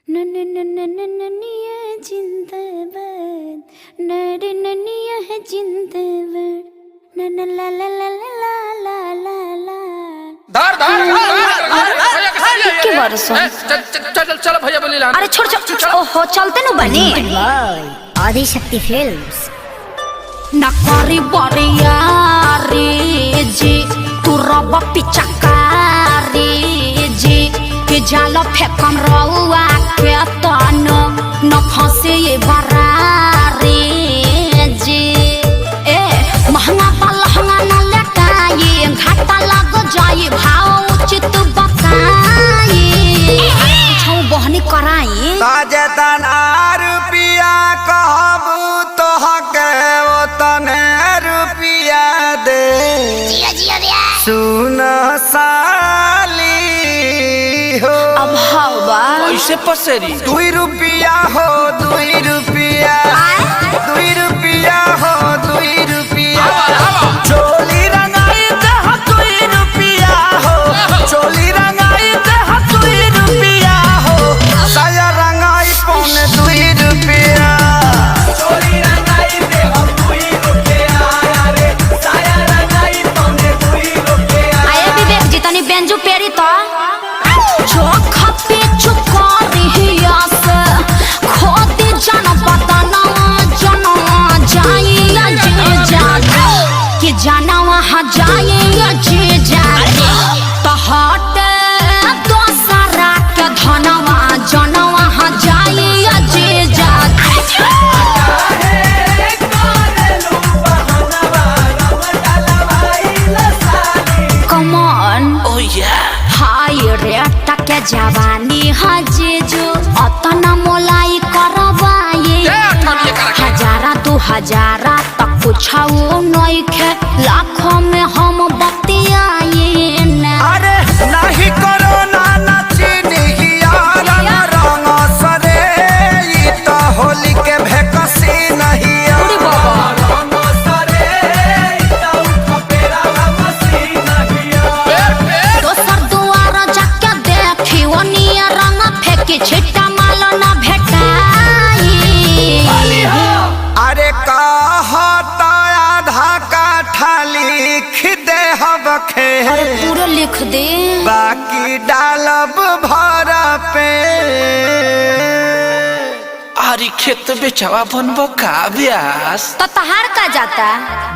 ननिया जिंदाबाद ननिया है जिंदाबाद नन ला ला ला ला ला ला ला धर के बरसों चल चल भैया बोली ला। अरे छोड़ ओहो चलते न बनी आदि शक्ति फिल्म्स नकारी बरिया रे जी तू रब पिचकारी जी के जाल फेकम रउआ के तन न फंसे ये बरारी जी ए महंगा पलहंगा न लटाई घाटा लग जाई भाव उचित बताई छौ बहनी कराई ताजतन रुपिया कहबू तो हके तने रुपिया दे सुन साली हो अब हवा ऐसे पसेरी 2 रुपिया हो 2 रुपिया 2 रुपिया हो 2 रुपिया चोली रंगाई दे 2 रुपिया हो चोली रंगाई दे 2 रुपिया हो साया रंगाई पौने 2 रुपिया चोली रंगाई दे 2 रुपिया रे साया रंगाई पौने 2 रुपिया आए विवेक जी तनी बेंजू पेरी तो जो खपे चुका रहिया से खोदी जन बदना जना जाइया जे जागे कि जाना वहाँ जाइया जे जागे तो हट दोसरा के धनवा जना वहाँ जाइया जे जागे Come on ओ या हाय रे टके जवानी हजे जो अतना मोलाई करवाए हजारा 2000 तक कुछाओ नइखे लाखों में हम बतियाए ना अरे नहीं करो ना नचनिया रंग सरे ई तो होली के भेकसी नहीं अरे बाबा रंग सरे ई तो खपेरा मसी नहीं दोसर दुआर जाके देखी ओनिया रंग फेंकी छिट्टा माल ना भेटाई अरे कहता आधा काठा लिख दे हबखे अरे पूरा लिख दे बाकी डालब भर पे आरी खेत बेचवा बनबो का ब्यास तो तहार का जाता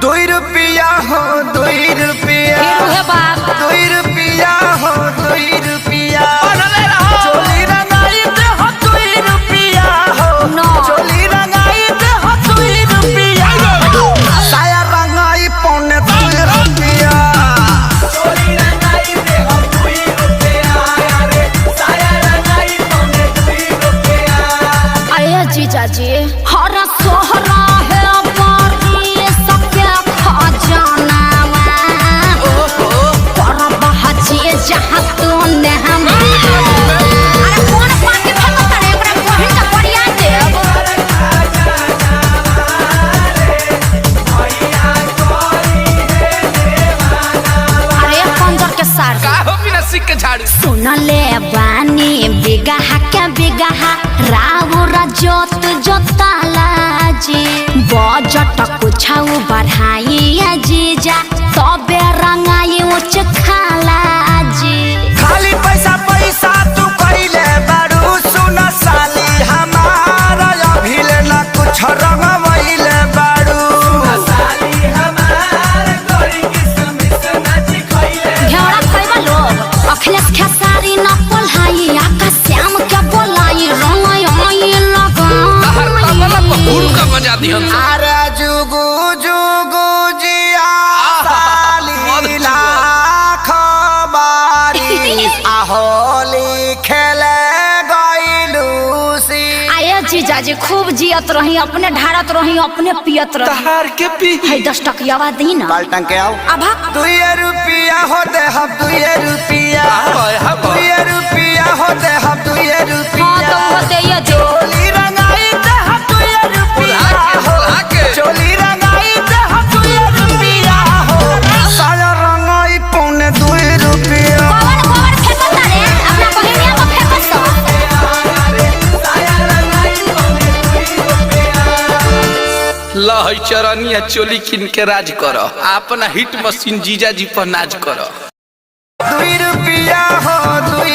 2 रुपिया हो 2 रुपिया फिर है बाप 2 रुपिया हो 2 रुपिया चोली रंगाई दे हो 2 रुपिया हो No. चोली रंगाई दे हो 2 रुपिया साया रंगाई पौने 2 रुपिया चोली रंगाई दे हो 2 रुपिया रे साया रंगाई पौने 2 रुपिया आया जीजा जी हरा सोहरा है बारी सबके खजानावा पर बहजी जहाँ तू ने हम अरे कौन पाके फलता रे एकरा बहिन का बढ़िया देव अरे पंजर के सार का हो बिना सिक के झाड़ू सुन ले बानी बिगहा के बिगहा राउर जोत जोताला जी बजट कुछाऊ बढ़ाई जीजा तबे रंगाई उच खाला जी खाली पैसा पैसा तू कइले बारू सुन साली हमारा अभिले न कुछ रंगवइले बारू साली हमार गोरी किसमिस नाची खइले घेरा खइबा लोग अखिलेश खेसारी न पोल्हाई आकाश श्याम के बोलाई रंगाई आई हर तबला को लगा हुड़ का बजा दिहन अरे जुगु जुगु जिया साली लाख बारी आहोली खेले गइलूसी आये जीजा जी खूब जियत रही अपने ढारत रही अपने पियत रही तहार के पी है 10 टकियावा दी ना बाल्टन के आओ अभा 2 रुपिया हो दे हम 2 रुपिया हाँ 2 रुपिया हो दे हम 2 हाँ रुपिया तो वो दे ये जो चोली रंगाई दे हम 2 रुपिया हो चोली रंगाई दे हम 2 रुपिया हो साया रंगाई पौने 2 रुपिया गोबर फेंकता रे अपना बहिनिया को फेंकत लह चरनिया चोली किन के राज कर अपना हिट मशीन जीजा जी पर नाज कर 2 रुपया हो 2